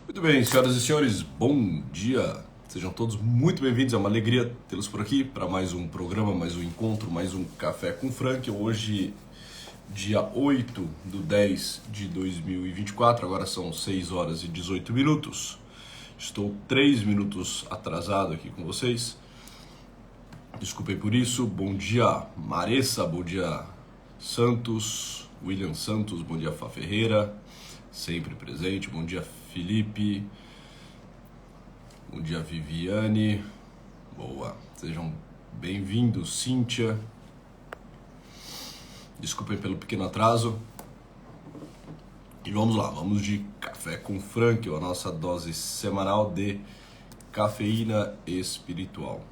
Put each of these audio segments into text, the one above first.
Muito bem, senhoras e senhores, bom dia. Sejam todos muito bem-vindos. É uma alegria tê-los por aqui para mais um programa, mais um encontro, mais um Café com Frank. Hoje, dia 8 de 10 de 2024, agora são 6 horas e 18 minutos. Estou 3 minutos atrasado aqui com vocês. Desculpem por isso. Bom dia, Maressa. Bom dia, Santos. William Santos. Bom dia, Fá Ferreira. Sempre presente. Bom dia, Felipe. Bom dia, Viviane. Boa. Sejam bem-vindos, Cíntia. Desculpem pelo pequeno atraso. E vamos lá, vamos de Café com Frank, a nossa dose semanal de cafeína espiritual.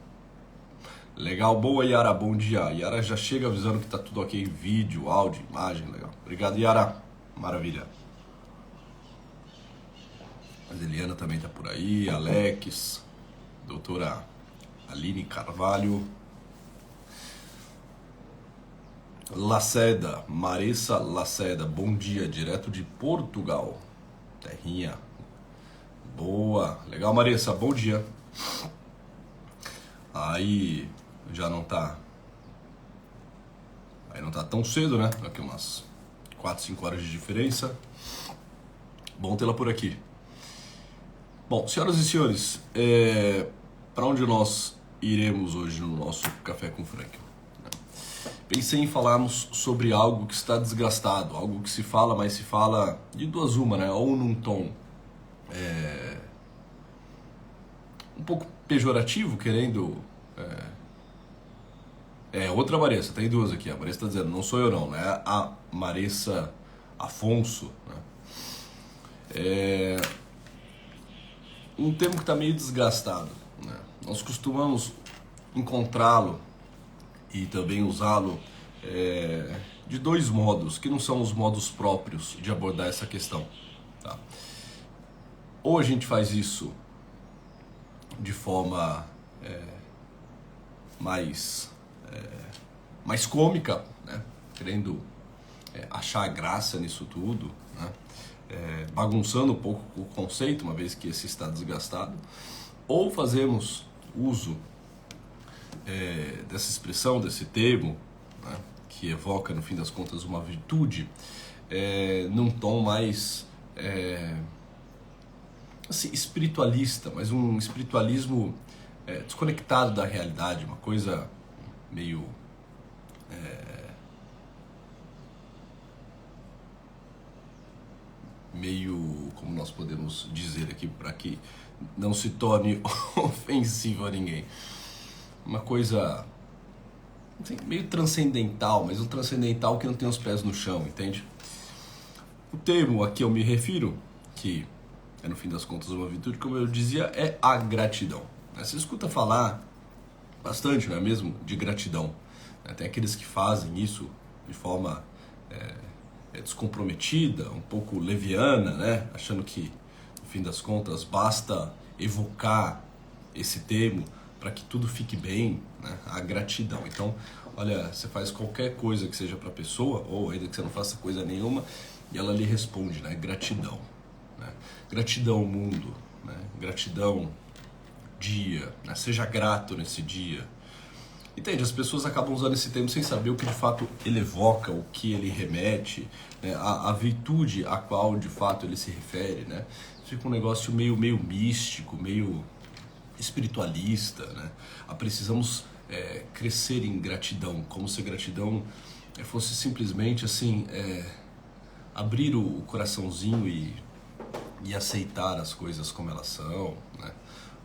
Legal, boa, Yara, bom dia. Yara já chega avisando que tá tudo ok, vídeo, áudio, imagem, legal. Obrigado, Yara, maravilha. A Eliana também tá por aí, Alex, doutora Aline Carvalho, Laceda, Maressa Laceda, bom dia, direto de Portugal, terrinha. Boa, legal, Maressa, bom dia. Aí já não tá tão cedo, né? Aqui umas 4, 5 horas de diferença. Bom tê-la por aqui. Bom, senhoras e senhores, para onde nós iremos hoje no nosso Café com Frank? Pensei em falarmos sobre algo que está desgastado, algo que se fala, mas se fala de duas uma, né? Ou num tom um pouco pejorativo, querendo... outra Maressa, tem duas aqui. A Maressa está dizendo, não sou eu não, né? A Maressa Afonso, né? Um termo que está meio desgastado, né? Nós costumamos encontrá-lo e também usá-lo de dois modos, que não são os modos próprios de abordar essa questão, tá? Ou a gente faz isso de forma mais cômica, né? Querendo achar graça nisso tudo, né? Bagunçando um pouco o conceito, uma vez que esse está desgastado, ou fazemos uso dessa expressão, desse termo, né? Que evoca, no fim das contas, uma virtude, num tom mais assim, espiritualista, mas um espiritualismo desconectado da realidade, uma coisa meio como nós podemos dizer aqui para que não se torne ofensivo a ninguém, uma coisa assim, meio transcendental, mas um transcendental que não tem os pés no chão, entende? O termo a que eu me refiro, que é no fim das contas uma virtude, como eu dizia, é a gratidão. Você escuta falar bastante, não é mesmo, de gratidão. Tem aqueles que fazem isso de forma descomprometida, um pouco leviana, né? Achando que, no fim das contas, basta evocar esse termo para que tudo fique bem, né? A gratidão. Então, olha, você faz qualquer coisa que seja para a pessoa, ou ainda que você não faça coisa nenhuma, e ela lhe responde, né? Gratidão. Né? Gratidão, mundo. Né? Gratidão, dia. Né? Seja grato nesse dia. Entende? As pessoas acabam usando esse termo sem saber o que de fato ele evoca, o que ele remete, né? A virtude a qual de fato ele se refere, né? Fica um negócio meio místico, meio espiritualista, né? Precisamos crescer em gratidão, como se a gratidão fosse simplesmente assim, abrir o coraçãozinho e aceitar as coisas como elas são, né?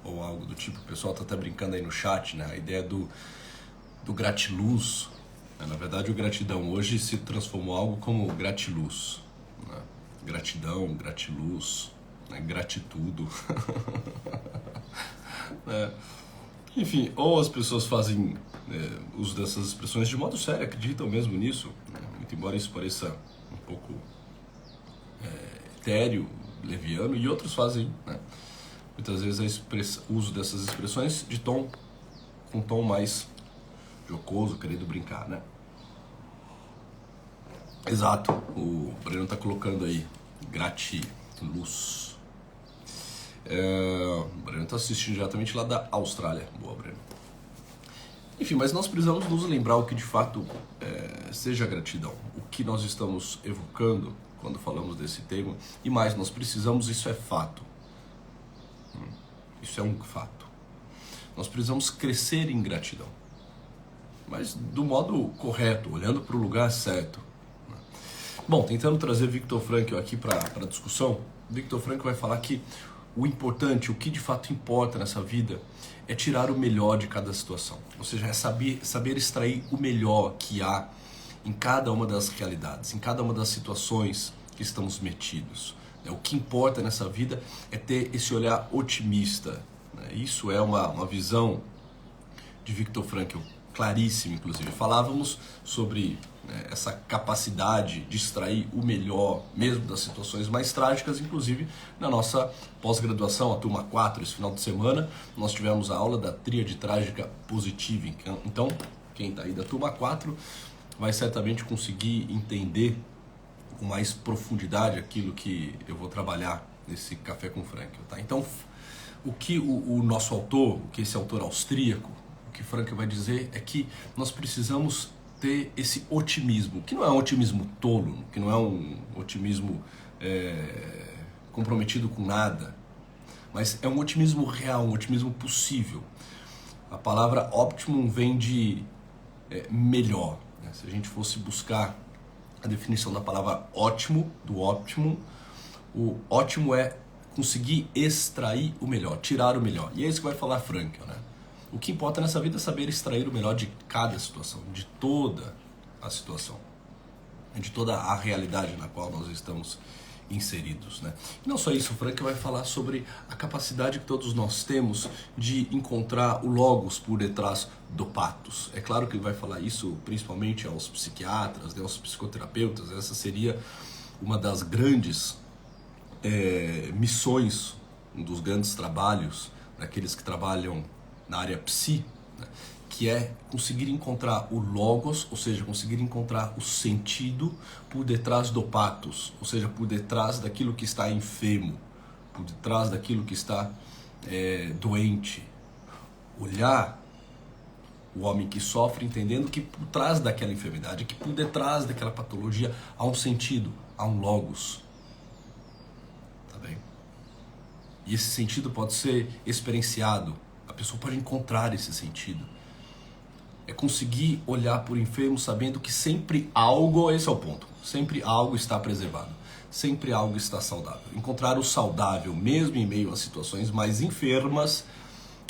Ou algo do tipo. O pessoal tá até brincando aí no chat, né? A ideia do gratiluz, né? Na verdade, o gratidão hoje se transformou em algo como gratiluz, né? Gratidão, gratiluz, né? Gratitudo. Enfim, ou as pessoas fazem uso dessas expressões de modo sério, acreditam mesmo nisso, né? Muito embora isso pareça um pouco etéreo, leviano, e outros fazem, né? Muitas vezes o uso dessas expressões com tom mais jocoso, querendo brincar, né? Exato, o Breno tá colocando aí, gratiluz. O Breno está assistindo diretamente lá da Austrália. Boa, Breno. Enfim, mas nós precisamos nos lembrar o que de fato seja gratidão. O que nós estamos evocando quando falamos desse tema. E mais, nós precisamos, isso é fato. Isso é um fato. Nós precisamos crescer em gratidão. Mas do modo correto, olhando para o lugar certo. Bom, tentando trazer Viktor Frankl aqui para a discussão, Viktor Frankl vai falar que o importante, o que de fato importa nessa vida é tirar o melhor de cada situação. Ou seja, é saber extrair o melhor que há em cada uma das realidades, em cada uma das situações que estamos metidos. O que importa nessa vida é ter esse olhar otimista. Isso é uma visão de Viktor Frankl claríssima, inclusive. Falávamos sobre essa capacidade de extrair o melhor, mesmo das situações mais trágicas, inclusive na nossa pós-graduação, a turma 4, esse final de semana, nós tivemos a aula da tríade trágica positiva. Então, quem está aí da turma 4 vai certamente conseguir entender com mais profundidade aquilo que eu vou trabalhar nesse Café com Frankl. Tá? Então, o que o nosso autor, o que esse autor austríaco, o que Frankl vai dizer é que nós precisamos ter esse otimismo, que não é um otimismo tolo, que não é um otimismo comprometido com nada, mas é um otimismo real, um otimismo possível. A palavra optimum vem de melhor. Né? Se a gente fosse buscar a definição da palavra ótimo, do optimum, o ótimo é conseguir extrair o melhor, tirar o melhor. E é isso que vai falar Frankl, né? O que importa nessa vida é saber extrair o melhor de cada situação, de toda a situação, de toda a realidade na qual nós estamos inseridos, né? E não só isso, o Frankl vai falar sobre a capacidade que todos nós temos de encontrar o logos por detrás do pathos. É claro que ele vai falar isso principalmente aos psiquiatras, aos psicoterapeutas. Essa seria uma das grandes missões, um dos grandes trabalhos daqueles que trabalham na área psi, né? Que é conseguir encontrar o logos, ou seja, conseguir encontrar o sentido por detrás do pathos, ou seja, por detrás daquilo que está enfermo, por detrás daquilo que está doente. Olhar o homem que sofre entendendo que por trás daquela enfermidade, que por detrás daquela patologia há um sentido, há um logos. Tá bem? E esse sentido pode ser experienciado, a pessoa pode encontrar esse sentido. É conseguir olhar por enfermo sabendo que sempre algo, esse é o ponto, sempre algo está preservado, sempre algo está saudável. Encontrar o saudável, mesmo em meio a situações mais enfermas,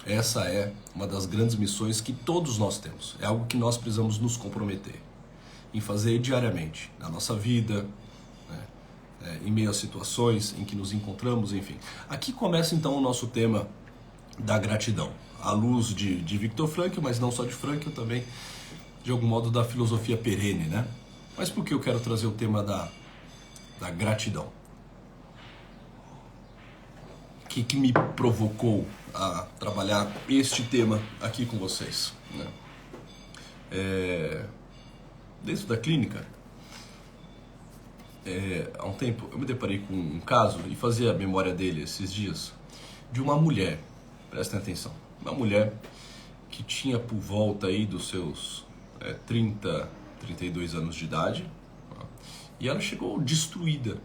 essa é uma das grandes missões que todos nós temos. É algo que nós precisamos nos comprometer em fazer diariamente, na nossa vida, né? Em meio a situações em que nos encontramos, enfim. Aqui começa então o nosso tema da gratidão, à luz de Viktor Frankl, mas não só de Frankl, também de algum modo da filosofia perene, né? Mas por que eu quero trazer o tema da gratidão? O que me provocou a trabalhar este tema aqui com vocês, né? Dentro da clínica, há um tempo eu me deparei com um caso e fazia a memória dele esses dias, de uma mulher, prestem atenção, uma mulher que tinha por volta aí dos seus 30, 32 anos de idade, né? E ela chegou destruída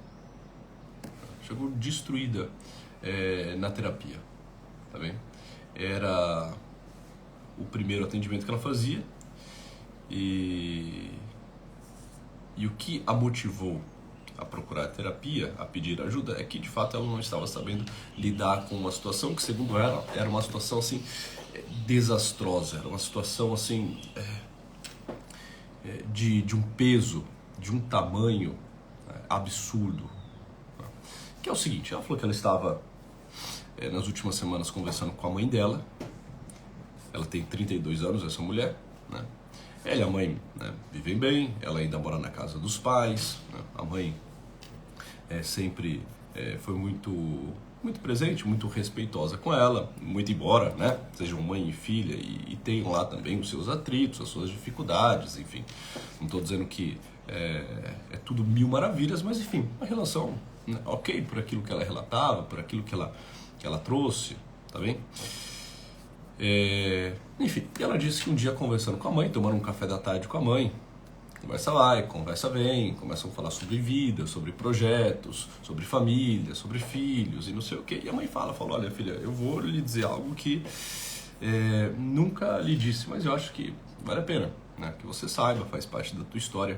na terapia, tá bem? Era o primeiro atendimento que ela fazia e o que a motivou a procurar terapia, a pedir ajuda, é que de fato ela não estava sabendo lidar com uma situação que, segundo ela, era uma situação assim desastrosa, era uma situação assim de um peso, de um tamanho absurdo. Que é o seguinte, ela falou que ela estava nas últimas semanas conversando com a mãe dela. Ela tem 32 anos, essa mulher, né? Ela e a mãe, né, vivem bem, ela ainda mora na casa dos pais, né? A mãe sempre foi muito presente, muito respeitosa com ela, muito embora, né, sejam mãe e filha e tenham lá também os seus atritos, as suas dificuldades, enfim. Não estou dizendo que é tudo mil maravilhas, mas enfim, uma relação, né, ok por aquilo que ela relatava, por aquilo que que ela trouxe, tá bem? Enfim, e ela disse que um dia conversando com a mãe, tomando um café da tarde com a mãe, conversa vai, conversa vem, começam a falar sobre vida, sobre projetos, sobre família, sobre filhos e não sei o que. E a mãe falou, olha filha, eu vou lhe dizer algo que nunca lhe disse, mas eu acho que vale a pena, né? Que você saiba, faz parte da tua história.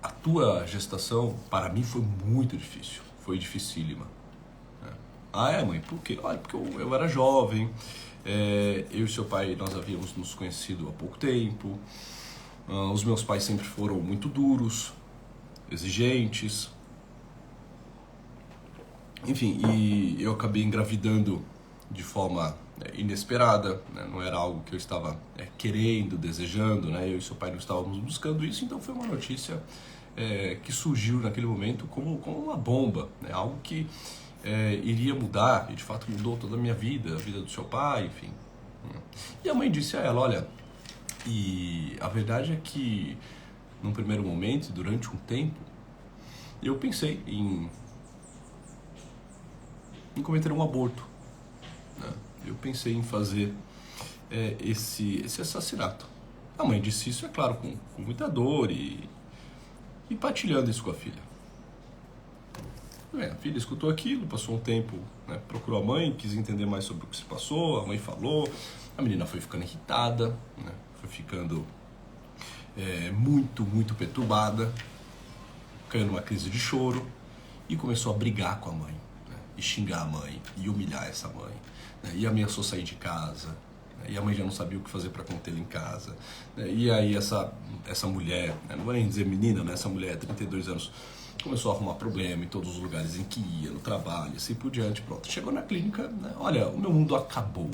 A tua gestação, para mim, foi muito difícil, foi dificílima. Ah, mãe, por quê? Olha, porque eu era jovem, eu e seu pai, nós havíamos nos conhecido há pouco tempo. Os meus pais sempre foram muito duros, exigentes. Enfim, e eu acabei engravidando de forma inesperada, né? Não era algo que eu estava querendo, desejando, né? Eu e seu pai não estávamos buscando isso, então foi uma notícia que surgiu naquele momento como uma bomba, né? Algo que iria mudar, e de fato mudou toda a minha vida, a vida do seu pai, enfim. E a mãe disse a ela, olha, e a verdade é que num primeiro momento, durante um tempo, eu pensei em cometer um aborto, né? Eu pensei em fazer esse assassinato. A mãe disse isso, é claro, com muita dor e partilhando isso com a filha. A filha escutou aquilo, passou um tempo, né, procurou a mãe, quis entender mais sobre o que se passou, a mãe falou, a menina foi ficando irritada, né, foi ficando muito perturbada, caiu numa crise de choro e começou a brigar com a mãe, né, e xingar a mãe, e humilhar essa mãe, né, e ameaçou sair de casa, né, e a mãe já não sabia o que fazer para contê-la em casa, né, e aí essa mulher, né, não vou nem dizer menina, né, essa mulher, 32 anos, começou a arrumar problema em todos os lugares em que ia, no trabalho, assim por diante, pronto. Chegou na clínica, né, olha, o meu mundo acabou.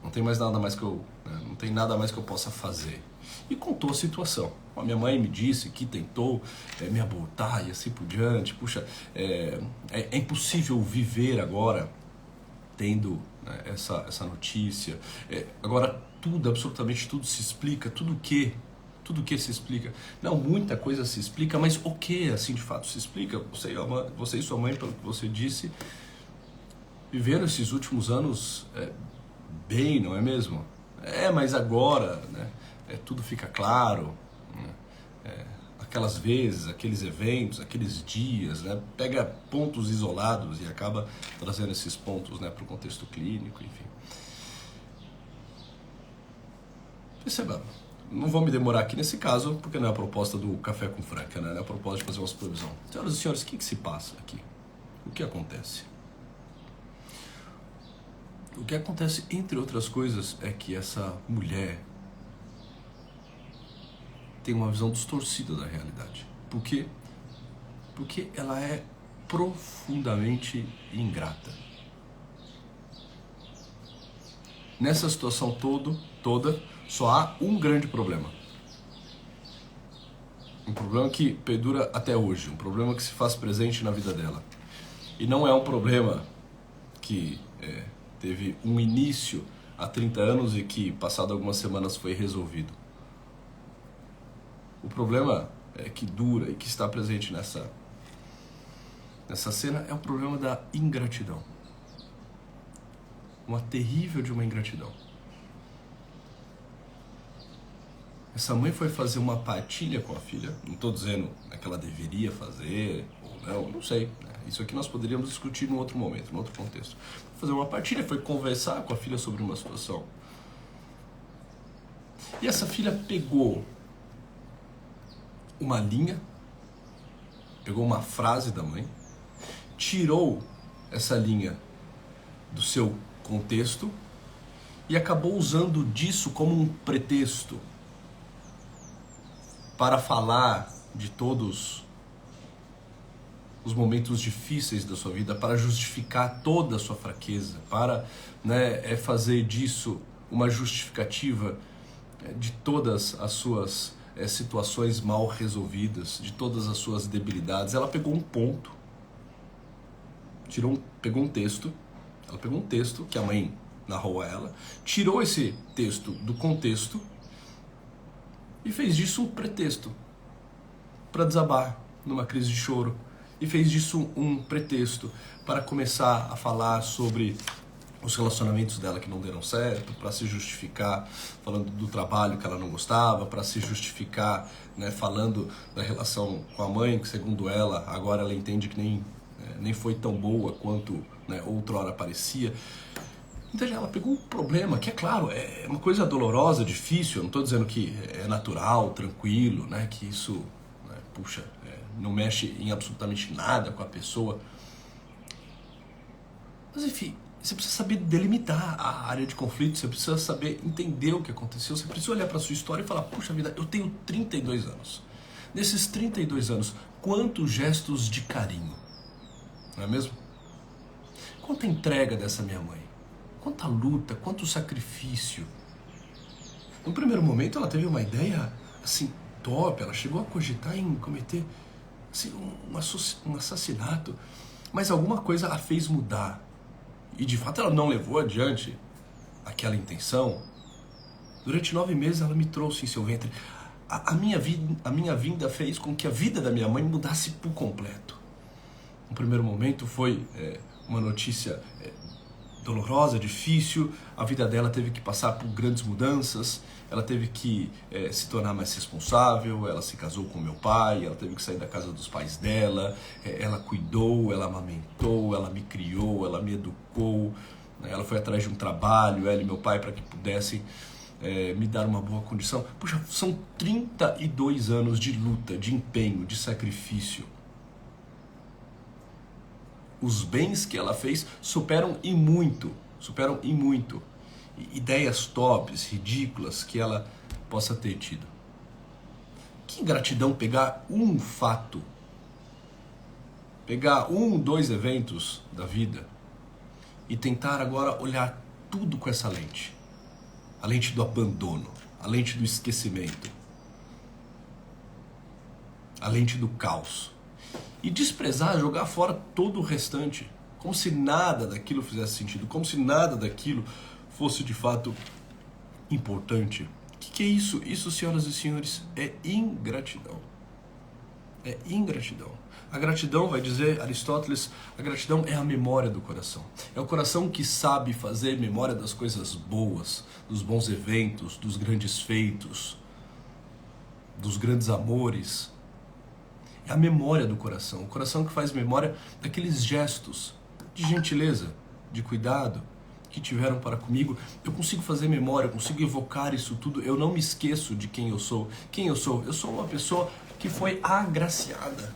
Não tem mais nada mais que não tem nada mais que eu possa fazer. E contou a situação. A minha mãe me disse que tentou me abortar e assim por diante. Puxa, é impossível viver agora tendo, né, essa notícia. Agora tudo, absolutamente tudo se explica, tudo o que se explica. Não, muita coisa se explica, mas o que assim de fato se explica? Você e sua mãe, pelo que você disse, viveram esses últimos anos bem, não é mesmo? Mas agora, né, tudo fica claro, né? Aquelas vezes, aqueles eventos, aqueles dias, né, pega pontos isolados e acaba trazendo esses pontos, né, para o contexto clínico, enfim. Perceba. Não vou me demorar aqui nesse caso, porque não é a proposta do Café com Franca, né? Não é a proposta de fazer uma supervisão. Senhoras e senhores, o que se passa aqui? O que acontece? O que acontece, entre outras coisas, é que essa mulher tem uma visão distorcida da realidade. Por quê? Porque ela é profundamente ingrata. Nessa situação toda, só há um grande problema. Um problema que perdura até hoje, um problema que se faz presente na vida dela. E não é um problema que teve um início há 30 anos e que, passado algumas semanas, foi resolvido. O problema que dura e que está presente nessa cena é o problema da ingratidão. Uma terrível de uma ingratidão. Essa mãe foi fazer uma partilha com a filha, não estou dizendo que ela deveria fazer ou não sei. Isso aqui nós poderíamos discutir num outro momento, num outro contexto. Foi fazer uma partilha, foi conversar com a filha sobre uma situação. E essa filha pegou uma linha, pegou uma frase da mãe, tirou essa linha do seu contexto e acabou usando disso como um pretexto para falar de todos os momentos difíceis da sua vida, para justificar toda a sua fraqueza, para, né, fazer disso uma justificativa de todas as suas situações mal resolvidas, de todas as suas debilidades. Ela pegou um ponto, pegou um texto, ela pegou um texto que a mãe narrou a ela, tirou esse texto do contexto e fez disso um pretexto para desabar numa crise de choro e fez disso um pretexto para começar a falar sobre os relacionamentos dela que não deram certo, para se justificar falando do trabalho que ela não gostava, para se justificar, né, falando da relação com a mãe, que segundo ela, agora ela entende que nem foi tão boa quanto, né, outrora parecia. Então ela pegou um problema que, é claro, é uma coisa dolorosa, difícil, eu não estou dizendo que é natural, tranquilo, né, que isso, né, não mexe em absolutamente nada com a pessoa. Mas enfim, você precisa saber delimitar a área de conflito, você precisa saber entender o que aconteceu, você precisa olhar para a sua história e falar, puxa vida, eu tenho 32 anos. Nesses 32 anos, quantos gestos de carinho, não é mesmo? Quanta entrega dessa minha mãe, quanta luta, quanto sacrifício. No primeiro momento ela teve uma ideia assim, top, ela chegou a cogitar em cometer assim, um assassinato, mas alguma coisa a fez mudar. E de fato ela não levou adiante aquela intenção. Durante 9 meses ela me trouxe em seu ventre. A minha vinda fez com que a vida da minha mãe mudasse por completo. No primeiro momento foi uma notícia dolorosa, difícil. A vida dela teve que passar por grandes mudanças. Ela teve que se tornar mais responsável. Ela se casou com meu pai. Ela teve que sair da casa dos pais dela. Ela cuidou, ela amamentou, ela me criou, ela me educou. Ela foi atrás de um trabalho, ela e meu pai, para que pudessem me dar uma boa condição. Puxa, são 32 anos de luta, de empenho, de sacrifício. Os bens que ela fez superam em muito ideias tops, ridículas que ela possa ter tido. Que ingratidão pegar um fato, pegar 2 eventos da vida e tentar agora olhar tudo com essa lente. A lente do abandono, a lente do esquecimento, a lente do caos. E desprezar, jogar fora todo o restante, como se nada daquilo fizesse sentido, como se nada daquilo fosse de fato importante. O que é isso? Isso, senhoras e senhores, é ingratidão. É ingratidão. A gratidão, vai dizer Aristóteles, a gratidão é a memória do coração. É o coração que sabe fazer memória das coisas boas, dos bons eventos, dos grandes feitos, dos grandes amores. É a memória do coração, o coração que faz memória daqueles gestos de gentileza, de cuidado que tiveram para comigo. Eu consigo fazer memória, eu consigo evocar isso tudo, eu não me esqueço de quem eu sou. Quem eu sou? Eu sou uma pessoa que foi agraciada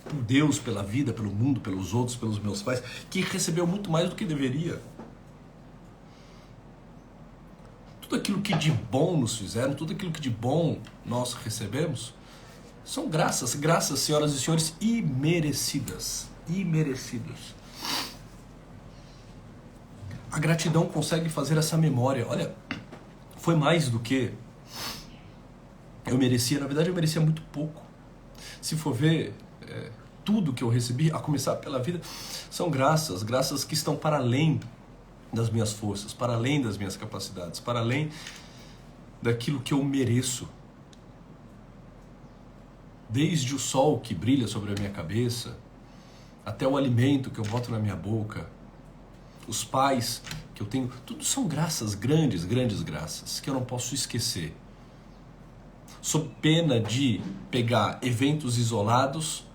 por Deus, pela vida, pelo mundo, pelos outros, pelos meus pais, que recebeu muito mais do que deveria. Tudo aquilo que de bom nos fizeram, tudo aquilo que de bom nós recebemos, são graças, senhoras e senhores, imerecidas. A gratidão consegue fazer essa memória. Olha, foi mais do que eu merecia. Na verdade, eu merecia muito pouco. Se for ver, tudo que eu recebi, a começar pela vida, são graças que estão para além das minhas forças, para além das minhas capacidades, para além daquilo que eu mereço. Desde o sol que brilha sobre a minha cabeça, até o alimento que eu boto na minha boca, os pais que eu tenho, tudo são graças, grandes graças, que eu não posso esquecer. Sob pena de pegar eventos isolados,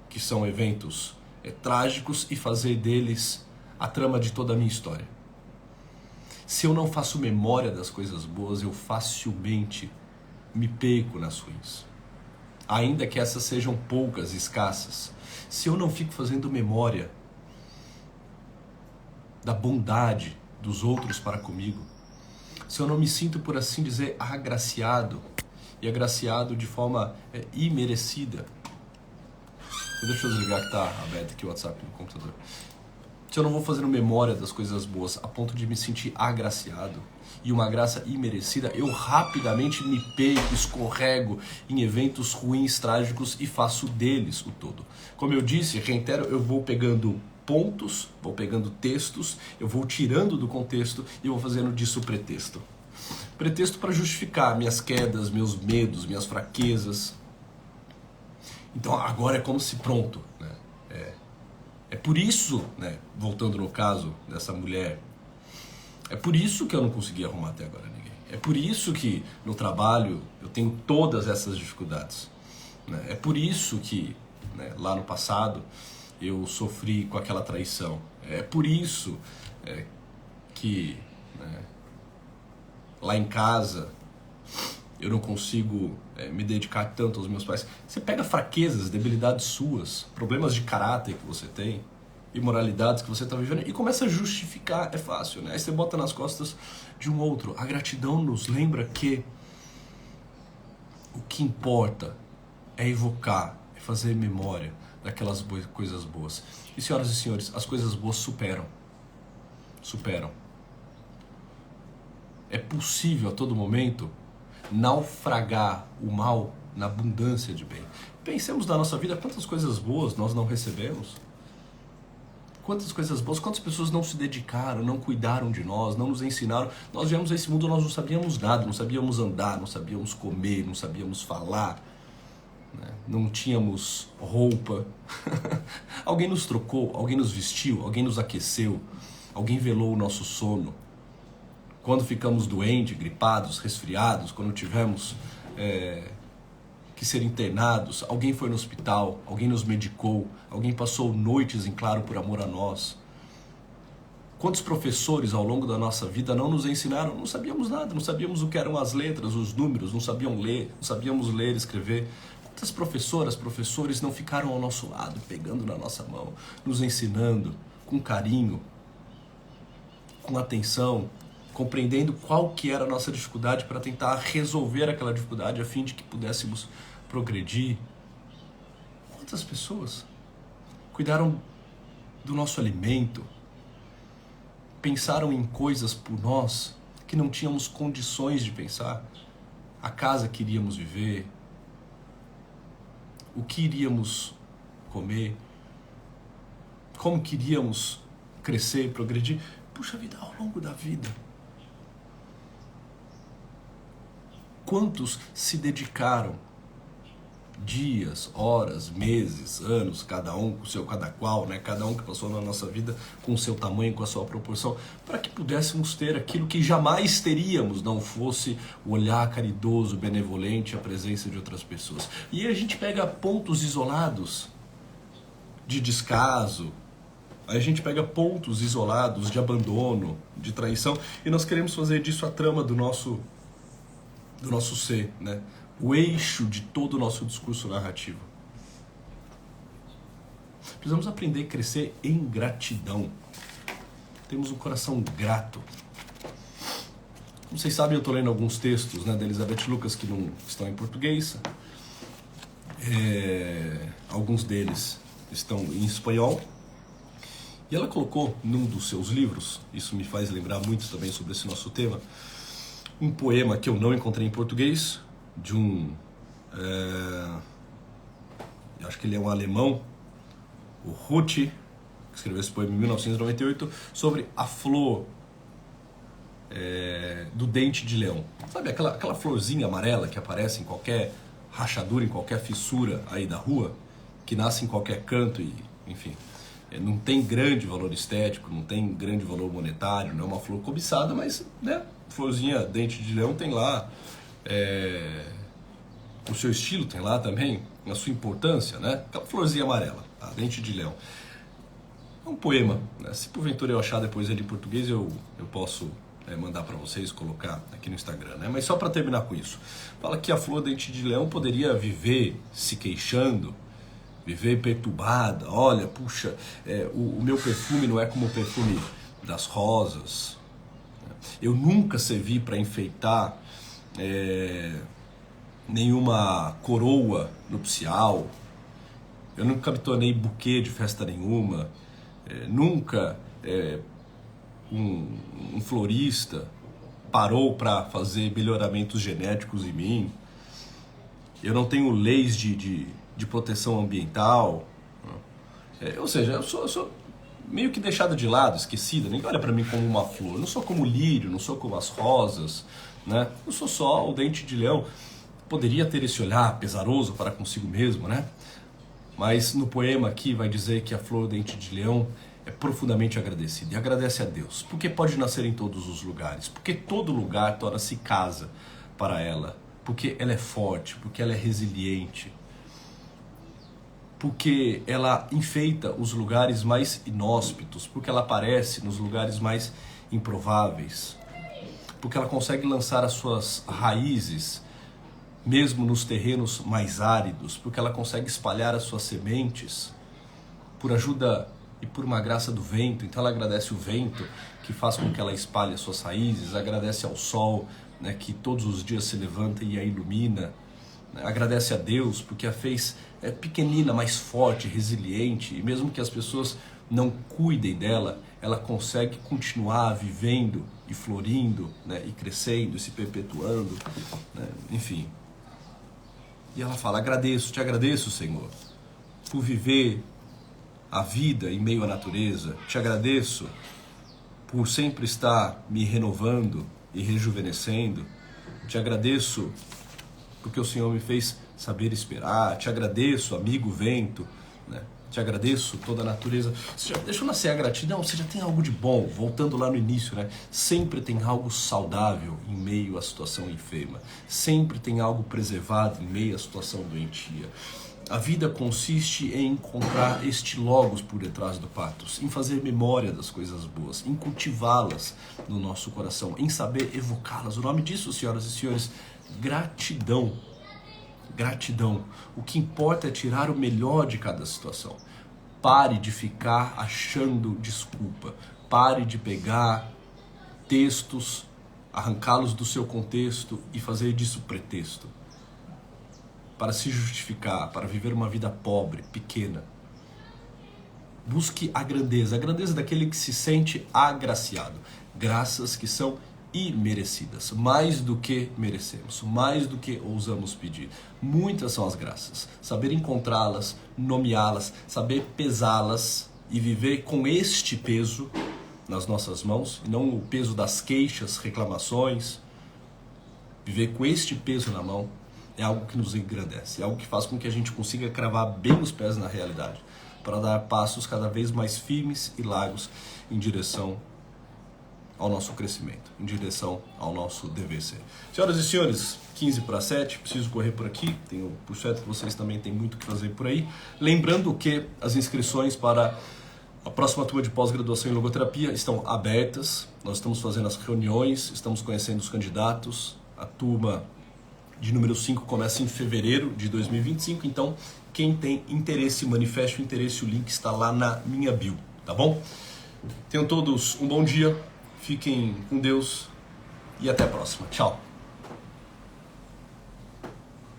que são eventos trágicos, e fazer deles a trama de toda a minha história. Se eu não faço memória das coisas boas, eu facilmente me perco nas ruins. Ainda que essas sejam poucas, escassas. Se eu não fico fazendo memória da bondade dos outros para comigo, se eu não me sinto, por assim dizer, agraciado, e agraciado de forma imerecida. Deixa eu desligar que está aberto aqui o WhatsApp no computador. Se eu não vou fazendo memória das coisas boas a ponto de me sentir agraciado, e uma graça imerecida, eu rapidamente me perco, escorrego em eventos ruins, trágicos, e faço deles o todo. Como eu disse, reitero, eu vou pegando pontos, vou pegando textos, eu vou tirando do contexto e vou fazendo disso pretexto. Pretexto para justificar minhas quedas, meus medos, minhas fraquezas. Então agora é como se pronto, né? É por isso, né, voltando no caso dessa mulher, é por isso que eu não consegui arrumar até agora ninguém. É por isso que no trabalho eu tenho todas essas dificuldades, né? É por isso que, né, lá no passado eu sofri com aquela traição. É por isso que, né, lá em casa eu não consigo me dedicar tanto aos meus pais. Você pega fraquezas, debilidades suas, problemas de caráter que você tem, imoralidades que você está vivendo e começa a justificar. É fácil, né? Aí você bota nas costas de um outro. A gratidão nos lembra que o que importa é evocar, é fazer memória daquelas coisas boas. E senhoras e senhores, as coisas boas superam. Superam. É possível a todo momento naufragar o mal na abundância de bem. Pensemos na nossa vida, quantas coisas boas nós não recebemos. Quantas coisas boas, quantas pessoas não se dedicaram, não cuidaram de nós, não nos ensinaram. Nós viemos a esse mundo, nós não sabíamos nada, não sabíamos andar, não sabíamos comer, não sabíamos falar, né? Não tínhamos roupa. Alguém nos trocou, alguém nos vestiu, alguém nos aqueceu, alguém velou o nosso sono. Quando ficamos doentes, gripados, resfriados, quando tivemos que ser internados, alguém foi no hospital, alguém nos medicou, alguém passou noites em claro por amor a nós. Quantos professores ao longo da nossa vida não nos ensinaram? Não sabíamos nada, não sabíamos o que eram as letras, os números, não sabíamos ler e escrever. Quantas professoras, professores não ficaram ao nosso lado, pegando na nossa mão, nos ensinando com carinho, com atenção, compreendendo qual que era a nossa dificuldade para tentar resolver aquela dificuldade a fim de que pudéssemos progredir. Quantas pessoas cuidaram do nosso alimento, pensaram em coisas por nós que não tínhamos condições de pensar, a casa que iríamos viver, o que iríamos comer, como queríamos crescer, progredir. Puxa vida, ao longo da vida, quantos se dedicaram dias, horas, meses, anos, cada um com o seu cada qual, né? Cada um que passou na nossa vida com o seu tamanho, com a sua proporção, para que pudéssemos ter aquilo que jamais teríamos não fosse o olhar caridoso, benevolente, a presença de outras pessoas. E aí a gente pega pontos isolados de descaso, aí a gente pega pontos isolados de abandono, de traição, e nós queremos fazer disso a trama do nosso ser, né? O eixo de todo o nosso discurso narrativo. Precisamos aprender a crescer em gratidão. Temos um coração grato. Como vocês sabem, eu estou lendo alguns textos, né, da Elizabeth Lucas que não estão em português. Alguns deles estão em espanhol. E ela colocou num dos seus livros, isso me faz lembrar muito também sobre esse nosso tema, um poema que eu não encontrei em português, de eu acho que ele é um alemão, o Ruth, que escreveu esse poema em 1998, sobre a flor do dente de leão. Sabe aquela florzinha amarela que aparece em qualquer rachadura, em qualquer fissura aí da rua, que nasce em qualquer canto e, enfim, não tem grande valor estético, não tem grande valor monetário, não é uma flor cobiçada, mas, né, florzinha dente de leão tem lá o seu estilo, tem lá também a sua importância, né? Aquela florzinha amarela, tá? Dente de leão. É um poema, né? Se porventura eu achar depois ele em português, eu posso mandar para vocês, colocar aqui no Instagram, né? Mas só para terminar com isso, fala que a flor dente de leão poderia viver se queixando, viver perturbada. Olha, puxa, o meu perfume não é como o perfume das rosas. Eu nunca servi para enfeitar nenhuma coroa nupcial. Eu nunca me tornei buquê de festa nenhuma. Nunca um florista parou para fazer melhoramentos genéticos em mim. Eu não tenho leis de proteção ambiental. Ou seja, eu sou meio que deixada de lado, esquecida. Ninguém olha para mim como uma flor. Eu não sou como o lírio, não sou como as rosas, né? Eu sou só o dente de leão. Poderia ter esse olhar pesaroso para consigo mesmo, né? Mas no poema aqui vai dizer que a flor dente de leão é profundamente agradecida e agradece a Deus, porque pode nascer em todos os lugares, porque todo lugar torna-se casa para ela, porque ela é forte, porque ela é resiliente, porque ela enfeita os lugares mais inóspitos, porque ela aparece nos lugares mais improváveis, porque ela consegue lançar as suas raízes mesmo nos terrenos mais áridos, porque ela consegue espalhar as suas sementes por ajuda e por uma graça do vento. Então ela agradece o vento que faz com que ela espalhe as suas raízes, agradece ao sol, né, que todos os dias se levanta e a ilumina, né? Agradece a Deus porque a fez pequenina, mais forte, resiliente, e mesmo que as pessoas não cuidem dela, ela consegue continuar vivendo e florindo, né, e crescendo, e se perpetuando, né? Enfim. E ela fala: te agradeço, Senhor, por viver a vida em meio à natureza. Te agradeço por sempre estar me renovando e rejuvenescendo. Te agradeço porque o Senhor me fez saber esperar. Te agradeço, amigo vento, né? Te agradeço toda a natureza. Deixa eu nascer a gratidão. Você já tem algo de bom, voltando lá no início, né? Sempre tem algo saudável em meio à situação enferma. Sempre tem algo preservado em meio à situação doentia. A vida consiste em encontrar este logos por detrás do patos, em fazer memória das coisas boas, em cultivá-las no nosso coração, em saber evocá-las. O nome disso, senhoras e senhores, gratidão. Gratidão. O que importa é tirar o melhor de cada situação. Pare de ficar achando desculpa. Pare de pegar textos, arrancá-los do seu contexto e fazer disso pretexto para se justificar, para viver uma vida pobre, pequena. Busque a grandeza daquele que se sente agraciado. Graças que são imerecidas, mais do que merecemos, mais do que ousamos pedir. Muitas são as graças. Saber encontrá-las, nomeá-las, saber pesá-las e viver com este peso nas nossas mãos, e não o peso das queixas, reclamações. Viver com este peso na mão é algo que nos engrandece, é algo que faz com que a gente consiga cravar bem os pés na realidade, para dar passos cada vez mais firmes e largos em direção ao nosso crescimento, em direção ao nosso dever ser. Senhoras e senhores, 15:07, preciso correr por aqui, tenho por certo que vocês também têm muito o que fazer por aí. Lembrando que as inscrições para a próxima turma de pós-graduação em logoterapia estão abertas, nós estamos fazendo as reuniões, estamos conhecendo os candidatos, a turma de número 5 começa em fevereiro de 2025, então quem tem interesse, manifeste o interesse, o link está lá na minha bio, tá bom? Tenham todos um bom dia, fiquem com Deus e até a próxima. Tchau!